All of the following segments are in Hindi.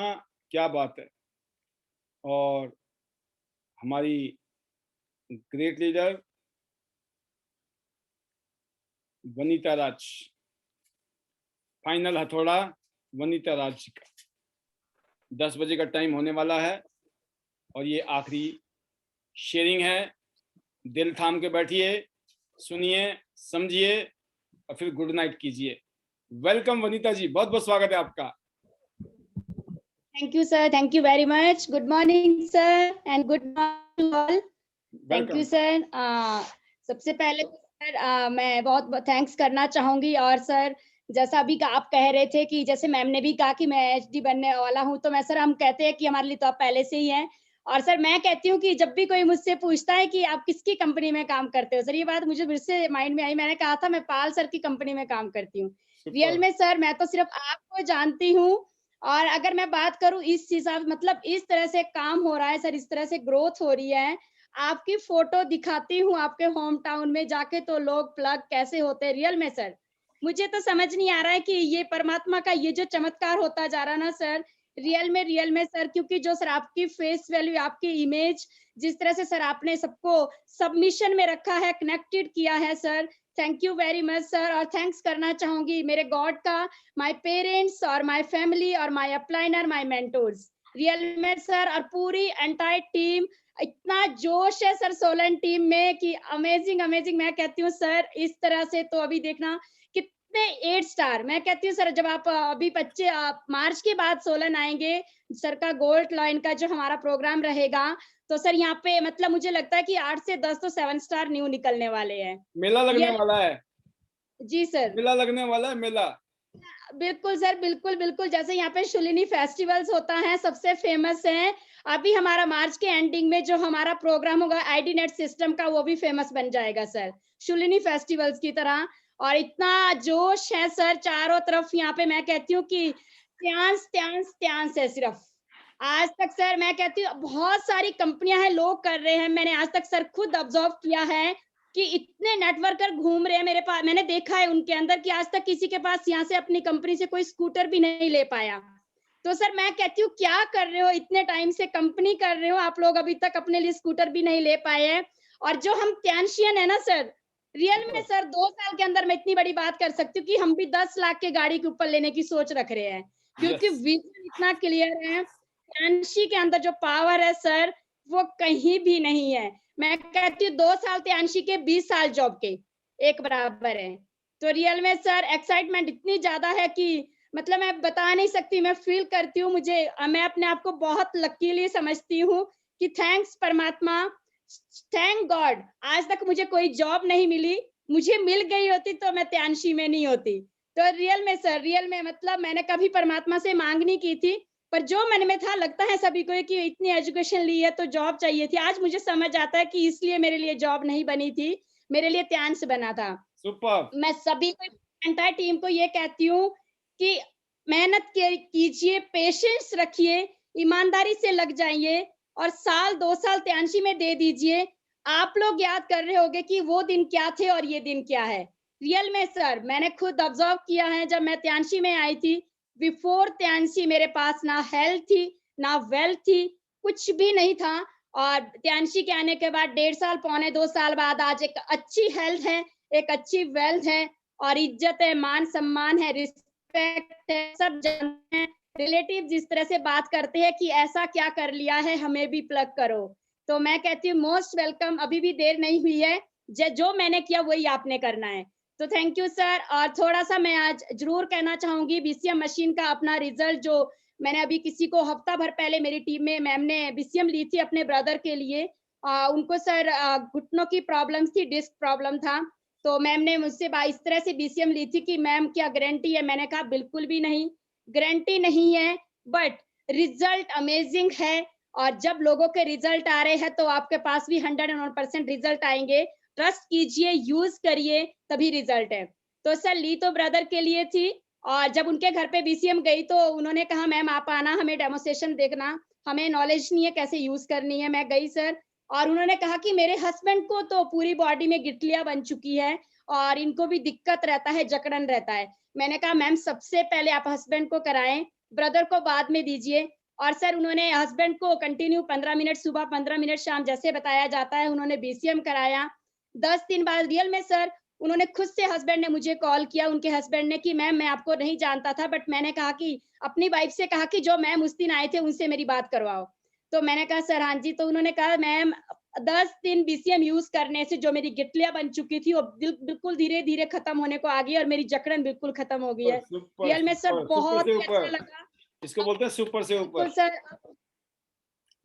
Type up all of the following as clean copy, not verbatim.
हाँ, क्या बात है। और हमारी ग्रेट लीडर वनीता राज, फाइनल हथौड़ा वनीता राज जी का। 10 बजे का टाइम होने वाला है और ये आखिरी शेयरिंग है। दिल थाम के बैठिए, सुनिए, समझिए और फिर गुड नाइट कीजिए। वेलकम वनीता जी, बहुत बहुत स्वागत है आपका। Thank you sir, thank you very much. Good morning sir and good morning to all. Thank you sir. सबसे पहले सर मैं बहुत थैंक्स करना चाहूंगी। और सर जैसा अभी आप कह रहे थे कि जैसे मैम ने भी कहा कि मैं एचडी बनने वाला हूं, तो मैं सर हम कहते हैं कि हमारे लिए तो आप पहले से ही हैं। और सर मैं कहती हूँ कि जब भी कोई मुझसे पूछता है कि आप किसकी कंपनी में काम करते हो, सर ये बात मुझे फिर से माइंड में आई। मैंने कहा था मैं पाल सर की कंपनी में काम करती हूँ। रियल में सर मैं तो सिर्फ आपको जानती हूँ। और अगर मैं बात करूं इस हिसाब मतलब इस तरह से काम हो रहा है सर, इस तरह से ग्रोथ हो रही है। आपकी फोटो दिखाती हूँ आपके होम टाउन में जाके तो लोग प्लग कैसे होते हैं रियल में सर। मुझे तो समझ नहीं आ रहा है कि ये परमात्मा का ये जो चमत्कार होता जा रहा ना सर, रियल में सर, क्योंकि जो सर आपकी फेस वैल्यू, आपकी इमेज, जिस तरह से सर आपने सबको सबमिशन में रखा है, कनेक्टेड किया है sir, thank you very much sir. और थैंक्स करना चाहूंगी मेरे गॉड का, माय पेरेंट्स और माय फैमिली और my upliner, my mentors, real में सर। और पूरी एंटायर टीम, इतना जोश है सर सोलन टीम में कि अमेजिंग अमेजिंग। मैं कहती हूँ सर इस तरह से तो अभी देखना कितने 8 स्टार। मैं कहती हूँ सर जब आप अभी बच्चे आप मार्च के बाद सोलन आएंगे, सर का गोल्ड लाइन का जो हमारा प्रोग्राम रहेगा, तो सर यहाँ पे मतलब मुझे लगता है कि 8 से 10 तो 7 स्टार न्यू निकलने वाले हैं। मेला लगने वाला है। जी सर, मेला लगने वाला है, मेला। बिल्कुल सर, बिल्कुल बिल्कुल। जैसे यहाँ पे शुलिनी फेस्टिवल्स होता है, सबसे फेमस है। अभी हमारा मार्च के एंडिंग में जो हमारा प्रोग्राम होगा आईडी नेट सिस्टम का, वो भी फेमस बन जाएगा सर, शुलिनी फेस्टिवल्स की तरह। और इतना जोश है सर चारों तरफ, यहाँ पे मैं कहती हूँ कि त्यांस त्यांस त्यांस है सिर्फ। आज तक सर मैं कहती हूँ बहुत सारी कंपनियां हैं, लोग कर रहे हैं। मैंने आज तक सर खुद ऑब्जर्व किया है कि इतने नेटवर्कर घूम रहे हैं मेरे पास। मैंने देखा है उनके अंदर कि आज तक किसी के पास यहाँ से अपनी कंपनी से कोई स्कूटर भी नहीं ले पाया। तो सर मैं कहती हूँ क्या कर रहे हो, इतने टाइम से कंपनी कर रहे हो आप लोग, अभी तक अपने लिए स्कूटर भी नहीं ले पाए हैं। और जो हम त्यांशियन है ना सर, रियल में सर 2 साल के अंदर मैं इतनी बड़ी बात कर सकती हूँ कि हम भी 10 लाख के गाड़ी के ऊपर लेने की सोच रख रहे हैं, क्योंकि विजन इतना क्लियर है। त्यांशी के अंदर जो पावर है सर, वो कहीं भी नहीं है। मैं कहती हूँ 2 साल त्यांशी के 20 साल जॉब के एक बराबर है। तो रियल में सर एक्साइटमेंट इतनी ज्यादा है कि मतलब मैं बता नहीं सकती, मैं फील करती हूँ। मैं अपने आप को बहुत लकीली समझती हूँ कि थैंक्स परमात्मा, थैंक गॉड, आज तक मुझे कोई जॉब नहीं मिली। मुझे मिल गई होती तो मैं त्यांशी में नहीं होती। तो रियल में सर, रियल में मतलब मैंने कभी परमात्मा से मांग नहीं की थी, पर जो मन में था, लगता है सभी को कि इतनी एजुकेशन ली है तो जॉब चाहिए थी। आज मुझे समझ आता है कि इसलिए मेरे लिए जॉब नहीं बनी थी, मेरे लिए त्यांश बना था। सुपर। मैं सभी को, एंटायर टीम को ये कहती हूँ कि मेहनत कीजिए, पेशेंस रखिए, ईमानदारी से लग जाइए और साल 2 साल त्यांशी में दे दीजिए। आप लोग याद कर रहे होंगे कि वो दिन क्या थे और ये दिन क्या है। रियल में सर मैंने खुद ऑब्जर्व किया है, जब मैं त्यांशी में आई थी, बिफोर त्यांशी मेरे पास ना हेल्थ थी, ना वेल्थ थी, कुछ भी नहीं था। और त्यांशी के आने के बाद 1.5 साल, पौने 2 साल बाद आज एक अच्छी हेल्थ है, एक अच्छी वेल्थ है और इज्जत है, मान सम्मान है, रिस्पेक्ट है, सब जानते हैं। रिलेटिव जिस तरह से बात करते हैं कि ऐसा क्या कर लिया है, हमें भी प्लग करो। तो मैं कहती हूँ मोस्ट वेलकम, अभी भी देर नहीं हुई है, जो मैंने किया वही आपने करना है। तो थैंक यू सर। और थोड़ा सा मैं आज जरूर कहना चाहूंगी, बीसीएम मशीन का अपना रिजल्ट, जो मैंने अभी किसी को हफ्ता भर पहले मेरी टीम में मैम ने बीसीएम ली थी अपने ब्रदर के लिए। उनको सर घुटनों की प्रॉब्लम थी, डिस्क प्रॉब्लम था। तो मैम ने मुझसे इस तरह से बीसीएम ली थी कि मैम क्या गारंटी है? मैंने कहा बिल्कुल भी नहीं, गारंटी नहीं है, बट रिजल्ट अमेजिंग है। और जब लोगों के रिजल्ट आ रहे हैं तो आपके पास भी 101% रिजल्ट आएंगे। ट्रस्ट कीजिए, यूज करिए, तभी रिजल्ट है। तो सर ली तो ब्रदर के लिए थी, और जब उनके घर पे बीसीएम गई तो उन्होंने कहा मैम आप आना, हमें डेमोस्ट्रेशन देखना, हमें नॉलेज नहीं है कैसे यूज करनी है। मैं गई सर, और उन्होंने कहा कि मेरे हस्बैंड को तो पूरी बॉडी में गिठलियां बन चुकी है और इनको भी दिक्कत रहता है, जकड़न रहता है। मैंने कहा मैम सबसे पहले आप हस्बैंड को कराएं, ब्रदर को बाद में दीजिए। और सर उन्होंने हस्बैंड को कंटिन्यू 15 मिनट सुबह 15 मिनट शाम जैसे बताया जाता है उन्होंने बीसीएम कराया। 10 दिन बाद रियल में सर उन्होंने खुद से हस्बैंड ने मुझे कॉल किया, उनके हस्बैंड ने कि मैम मैं आपको नहीं जानता था, बट मैंने कहा कि अपनी वाइफ से कहा कि जो मैम उस दिन आए थे उनसे मेरी बात करवाओ। तो मैंने कहा सर हाँ जी, तो उन्होंने कहा मैम 10 दिन बीसीएम यूज़ करने से जो मेरी गिठलियाँ बन चुकी थी वो बिल्कुल धीरे-धीरे खत्म होने को आ गई और मेरी जकड़न बिल्कुल खत्म हो गई है। सुपर रियल में सर सुपर सुपर बहुत से ही अच्छा ऊपर, लगा। इसको बोलते हैं सुपर से बिल्कुल ऊपर। सर।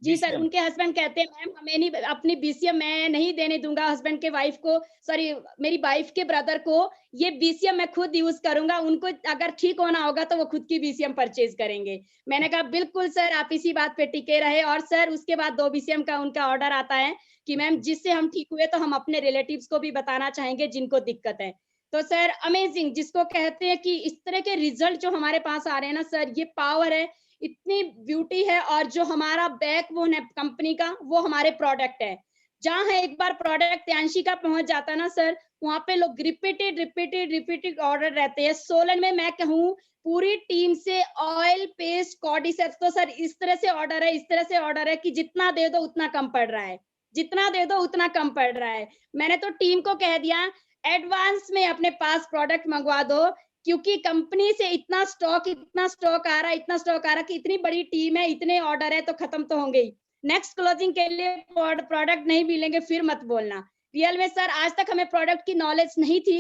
जी सर, बीसीएम उनके हस्बैंड कहते हैं मैम हमें नहीं अपनी बीसीएम मैं नहीं देने दूँगा हस्बैंड के वाइफ को, सॉरी मेरी वाइफ के ब्रदर को ये बीसीएम मैं खुद यूज़ करूँगा, उनको अगर ठीक होना होगा तो वो खुद की बीसीएम परचेज़ करेंगे। मैंने कहा बिल्कुल सर आप इसी बात पे टिके रहे और सर उसके बाद 2 बीसीएम का उनका ऑर्डर आता है कि मैम जिससे हम ठीक हुए तो हम अपने रिलेटिव्स को भी बताना चाहेंगे जिनको दिक्कत है। तो सर अमेजिंग जिसको कहते हैं कि इस तरह के रिजल्ट जो हमारे पास आ रहे हैं ना सर, ये पावर है, इतनी ब्यूटी है और जो हमारा बैकबोन है कंपनी का वो हमारे प्रोडक्ट है। जहाँ है एक बार प्रोडक्ट त्यांशी का पहुंच जाता है ना सर, वहाँ पे लोग रिपीटेड ऑर्डर रहते हैं। सोलन में मैं कहूँ पूरी टीम से ऑयल पेस्ट कॉर्डिसेप्स तो सर इस तरह से ऑर्डर है कि जितना दे दो उतना कम पड़ रहा है, जितना दे दो उतना कम पड़ रहा है। मैंने तो टीम को कह दिया एडवांस में अपने पास प्रोडक्ट मंगवा दो, क्योंकि कंपनी से इतना स्टॉक आ रहा है कि इतनी बड़ी टीम है, इतने ऑर्डर है तो खत्म तो होंगे ही। नेक्स्ट क्लोजिंग के लिए प्रोडक्ट नहीं मिलेंगे फिर मत बोलना। रियल में सर आज तक हमें प्रोडक्ट की नॉलेज नहीं थी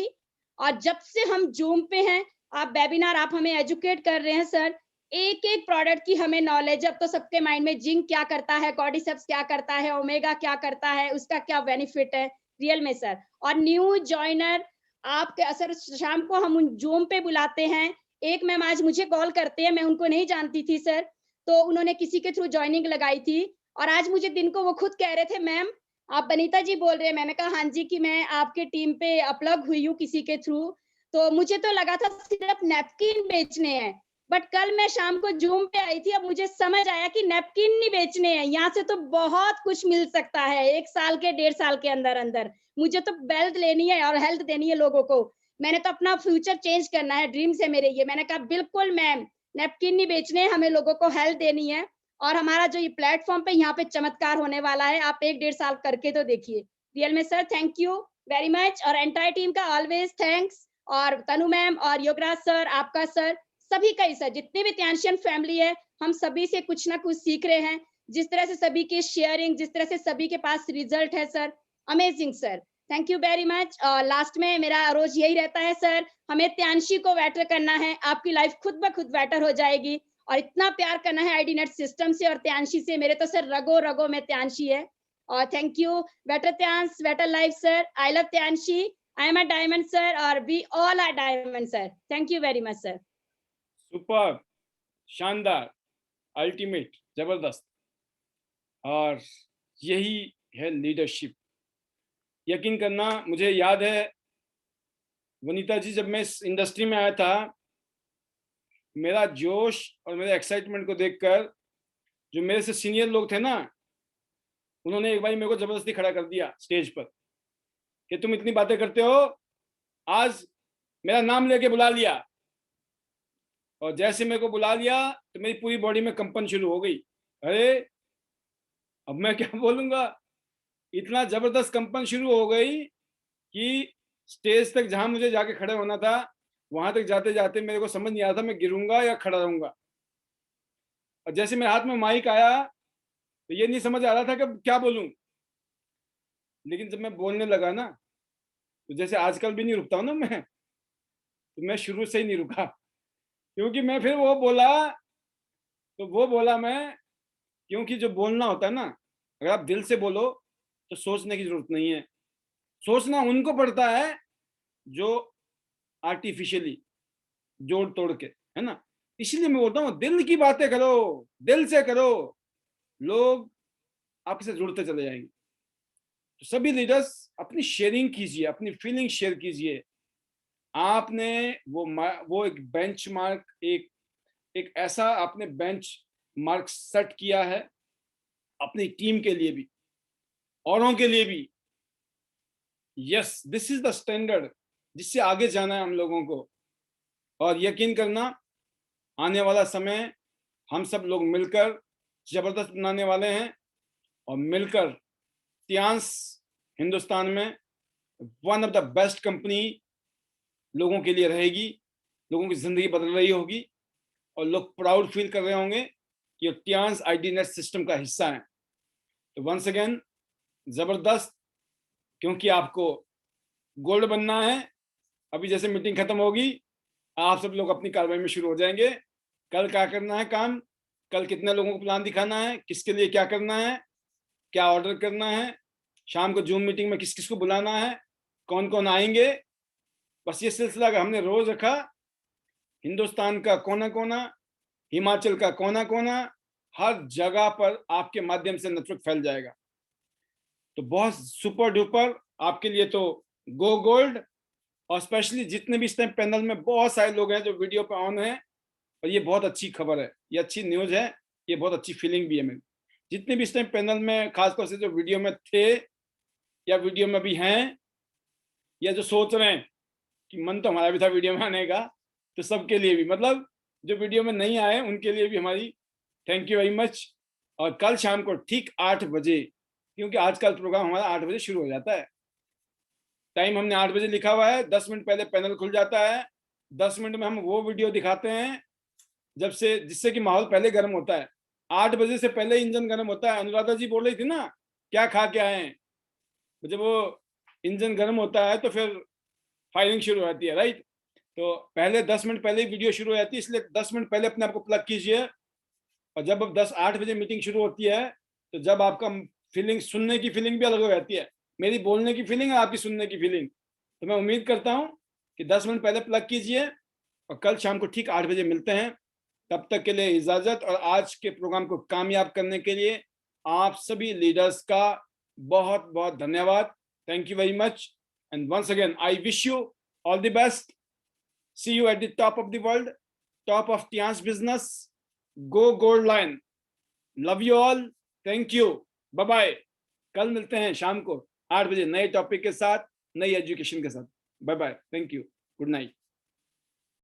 और जब से हम जूम पे हैं, आप वेबिनार आप हमें एजुकेट कर रहे हैं सर, एक-एक प्रोडक्ट की हमें नॉलेज अब तो सबके माइंड में जिंक क्या करता है, कॉर्डिसेप्स क्या करता है, ओमेगा क्या करता है, उसका क्या बेनिफिट है, रियल में सर। और न्यू जॉइनर आपके असर शाम को हम उन जूम पे बुलाते हैं। एक मैम आज मुझे कॉल करते हैं, मैं उनको नहीं जानती थी सर, तो उन्होंने किसी के थ्रू जॉइनिंग लगाई थी और आज मुझे दिन को वो खुद कह रहे थे, "मैम, आप बनीता जी बोल रहे हैं?" मैंने कहा, "हाँ जी, कि मैं आपके टीम पे अपलग हुई हूँ किसी के थ्रू।" तो मुझे तो लगा था सिर्फ नैपकिन बेचने हैं, बट कल मैं शाम को जूम पे आई थी, अब मुझे समझ आया कि नैपकिन नहीं बेचने हैं, यहाँ से तो बहुत कुछ मिल सकता है 1 साल के, 1.5 साल के अंदर-अंदर। मुझे तो वेल्थ लेनी है और हेल्थ देनी है लोगों को। मैंने तो अपना फ्यूचर चेंज करना है, ड्रीम्स है मेरे ये। मैंने कहा बिल्कुल मैम, नैपकिन नहीं बेचने, हमें लोगों को हेल्थ देनी है और हमारा जो ये प्लेटफ़ॉर्म पे यहाँ पे चमत्कार होने वाला है, आप 1 डेढ़ साल करके तो देखिए। रियल में sir thank you very much और एंटायर टीम का ऑलवेज़ थैंक्स और तनु मैम और योगराज सर, आपका सर, सभी का ही सर, जितनी भी त्यांशियन फैमिली है, हम सभी से कुछ ना कुछ सीख रहे हैं। जिस तरह से सभी की शेयरिंग, जिस तरह से सभी के पास रिजल्ट है sir, amazing sir. Thank you very much और लास्ट में मेरा रोज यही रहता है सर, हमें त्यांशी को बेटर करना है, आपकी लाइफ खुद ब खुद बेटर हो जाएगी और इतना प्यार करना है आईडी नेट सिस्टम से और त्यांशी से, मेरे तो सर रगों-रगों में त्यांशी है और thank you, better Tiens, better life sir, I love Tianshi, I am a diamond sir और we all are diamond sir. Thank you very much sir. Super, शानदार, अल्टीमेट, जबरदस्त। और यही है लीडरशिप। यकीन करना, मुझे याद है वनीता जी, जब मैं इस इंडस्ट्री में आया था, मेरा जोश और मेरे एक्साइटमेंट को देखकर जो मेरे से सीनियर लोग थे ना, उन्होंने एक बार मेरे को जबरदस्ती खड़ा कर दिया स्टेज पर कि तुम इतनी बातें करते हो, आज मेरा नाम लेके बुला लिया। और जैसे मेरे को बुला लिया तो मेरी पूरी बॉडी में कंपन शुरू हो गई। अरे अब मैं क्या बोलूंगा, इतना जबरदस्त कंपन शुरू हो गई कि स्टेज तक जहां मुझे जाके खड़े होना था, वहां तक जाते जाते मेरे को समझ नहीं आ रहा था मैं गिरूंगा या खड़ा रहूंगा। और जैसे मेरे हाथ में माइक आया तो ये नहीं समझ आ रहा था कि क्या बोलूं। लेकिन जब मैं बोलने लगा ना, तो जैसे आजकल भी नहीं रुकता हूं ना मैं, तो मैं शुरू से ही नहीं रुका, क्योंकि मैं फिर वो बोला, तो वो बोला मैं, क्योंकि जो बोलना होता है ना, अगर आप दिल से बोलो तो सोचने की जरूरत नहीं है। सोचना उनको पड़ता है जो आर्टिफिशियली जोड़ तोड़ के, है ना। इसलिए मैं बोलता हूँ दिल की बातें करो, दिल से करो, लोग आपसे जुड़ते चले जाएंगे। तो सभी लीडर्स अपनी शेयरिंग कीजिए, अपनी फीलिंग शेयर कीजिए। आपने वो एक बेंचमार्क, एक ऐसा आपने बेंच मार्क सेट किया है अपनी टीम के लिए भी, औरों के लिए भी। Yes, this is the standard जिससे आगे जाना है हम लोगों को। और यकीन करना, आने वाला समय हम सब लोग मिलकर जबरदस्त बनाने वाले हैं और मिलकर टियांस हिंदुस्तान में one of the best company लोगों के लिए रहेगी, लोगों की जिंदगी बदल रही होगी और लोग प्राउड फील कर रहे होंगे कि टियांस आईडी नेट सिस्टम का हिस्सा है। तो वंस अगेन जबरदस्त, क्योंकि आपको गोल्ड बनना है। अभी जैसे मीटिंग खत्म होगी, आप सब लोग अपनी कार्रवाई में शुरू हो जाएंगे। कल क्या करना है काम, कल कितने लोगों को प्लान दिखाना है, किसके लिए क्या करना है, क्या ऑर्डर करना है, शाम को जूम मीटिंग में किस किस को बुलाना है, कौन कौन आएंगे। बस ये सिलसिला अगर हमने रोज रखा, हिंदुस्तान का कोना कोना, हिमाचल का कोना कोना, हर जगह पर आपके माध्यम से नेटवर्क फैल जाएगा। तो बहुत सुपर डुपर आपके लिए तो गो गोल्ड। और स्पेशली जितने भी इस टाइम पैनल में बहुत सारे लोग हैं जो वीडियो पे ऑन हैं, और ये बहुत अच्छी खबर है, ये अच्छी न्यूज है, ये बहुत अच्छी फीलिंग भी है मेरी। जितने भी इस टाइम पैनल में खासतौर से जो वीडियो में थे या वीडियो में भी हैं या जो सोच रहे हैं कि मन तो हमारा भी था वीडियो में आने का, तो सबके लिए भी, मतलब जो वीडियो में नहीं आए उनके लिए भी हमारी थैंक यू वेरी मच। और कल शाम को ठीक 8 बजे, क्योंकि आजकल प्रोग्राम हमारा 8 बजे शुरू हो जाता है, टाइम हमने 8 बजे लिखा हुआ है, 10 मिनट पहले पैनल खुल जाता है। 10 मिनट में हम वो वीडियो दिखाते हैं जब से, जिससे कि माहौल पहले गर्म होता है। 8 बजे से पहले इंजन गर्म होता है। अनुराधा जी बोल रही थी ना, क्या खा के आए हैं, जब वो इंजन गर्म होता है तो फिर फायरिंग शुरू हो जाती है, राइट। तो पहले 10 मिनट पहले वीडियो शुरू हो जाती है, इसलिए 10 मिनट पहले अपने आप को प्लग कीजिए। और जब अब 8 बजे मीटिंग शुरू होती है, तो जब आपका फीलिंग, सुनने की फीलिंग भी अलग हो जाती है, मेरी बोलने की फीलिंग है, आपकी सुनने की फीलिंग। तो मैं उम्मीद करता हूँ कि 10 मिनट पहले प्लग कीजिए और कल शाम को ठीक 8 बजे मिलते हैं। तब तक के लिए इजाजत। और आज के प्रोग्राम को कामयाब करने के लिए आप सभी लीडर्स का बहुत बहुत धन्यवाद। Thank you very much and once again I wish you all the best. See you at the top of the world, top of Tiens business, go gold line. Love you all, thank you, bye bye. कल मिलते हैं शाम को 8 बजे नए टॉपिक के साथ, नई एजुकेशन के साथ। Bye bye, thank you, good night.